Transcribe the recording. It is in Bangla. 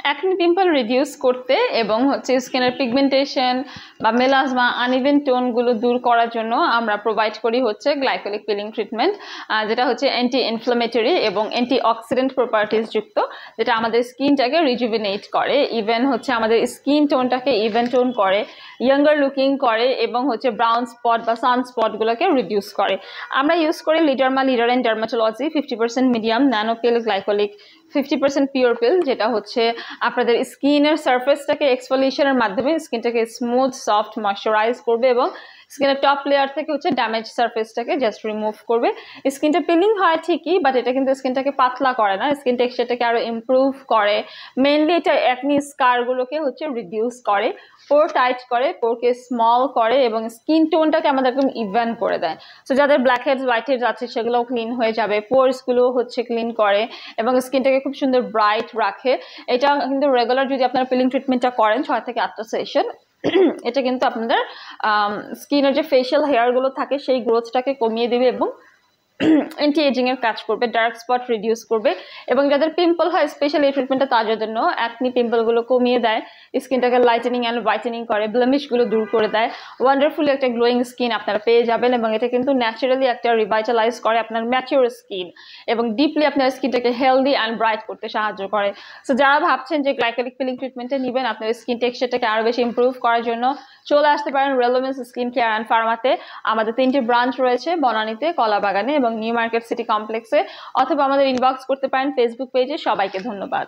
অ্যাকনি পিম্পল রিডিউস করতে এবং হচ্ছে স্কিনের পিগমেন্টেশন বা মেলাজমা আনইভেন টোনগুলো দূর করার জন্য আমরা প্রোভাইড করি হচ্ছে গ্লাইকোলিক পিলিং ট্রিটমেন্ট, যেটা হচ্ছে অ্যান্টি ইনফ্লামেটরি এবং অ্যান্টি অক্সিডেন্ট প্রপার্টিস যুক্ত, যেটা আমাদের স্কিনটাকে রিজুভিনেট করে, ইভেন হচ্ছে আমাদের স্কিন টোনটাকে ইভেন টোন করে, ইয়াঙ্গার লুকিং করে এবং হচ্ছে ব্রাউন স্পট বা সান স্পটগুলোকে রিডিউস করে। আমরা ইউজ করি লিডারমা লিডারেন ডার্মাটোলজি 50% মিডিয়াম ন্যানোপিল গ্লাইকোলিক 50% পিওর পিল, যেটা হচ্ছে আপনাদের স্কিনের সারফেসটাকে এক্সফোলিয়েশনের মাধ্যমে স্কিনটাকে স্মুথ সফট ময়শ্চারাইজ করবে এবং স্কিনের টপ লেয়ার থেকে হচ্ছে ড্যামেজ সারফেসটাকে জাস্ট রিমুভ করবে। স্কিনটা পিলিং হয় ঠিকই, বাট এটা কিন্তু স্কিনটাকে পাতলা করে না, স্কিন টেক্সচারটাকে আরো ইমপ্রুভ করে। মেনলি এটা অ্যাকনি স্কারগুলোকে হচ্ছে রিডিউস করে, পোর টাইট করে, পোরকে স্মল করে এবং স্কিন টোনটাকে আমাদের একদম ইভেন করে দেয়। সো যাদের ব্ল্যাক হেডস হোয়াইট হেডস আছে সেগুলোও ক্লিন হয়ে যাবে, পোরসগুলো হচ্ছে ক্লিন করে এবং স্কিনটাকে খুব সুন্দর ব্রাইট রাখে। এটা কিন্তু রেগুলার যদি আপনারা পিলিং ট্রিটমেন্টটা করেন 6 থেকে 8টা সেশন, এটা কিন্তু আপনাদের স্কিনের যে ফেশিয়াল হেয়ারগুলো থাকে সেই গ্রোথটাকে কমিয়ে দেবে এবং অ্যান্টি এজিং এর কাজ করবে, ডার্ক স্পট রিডিউস করবে এবং যাদের পিম্পল হয় স্পেশালি এই ট্রিটমেন্টটা তাদের জন্য অ্যাকনি পিম্পলগুলো কমিয়ে দেয়, স্কিনটাকে লাইটেনিং অ্যান্ড হোয়াইটেনিং করে, ব্লেমিশগুলো দূর করে দেয়। ওয়ান্ডারফুলি একটা গ্লোয়িং স্কিন আপনারা পেয়ে যাবেন এবং এটা কিন্তু ন্যাচারালি একটা রিভাইটালাইজ করে আপনার ম্যাচিওর স্কিন এবং ডিপলি আপনার স্কিনটাকে হেলদি অ্যান্ড ব্রাইট করতে সাহায্য করে। সো যারা ভাবছেন যে গ্লাইকোলিক পিলিং ট্রিটমেন্টে নেবেন আপনার স্কিন টেক্সচারটাকে আরও বেশি ইমপ্রুভ করার জন্য, চলে আসতে পারেন রেলোমেন্স স্কিন কেয়ার অ্যান্ড ফার্মাতে। আমাদের 3টি ব্রাঞ্চ রয়েছে, বনানীতে, কলাবাগানে এবং নিউ মার্কেট সিটি কমপ্লেক্সে, অথবা আমাদের ইনবক্স করতে পারেন ফেসবুক পেজে। সবাইকে ধন্যবাদ।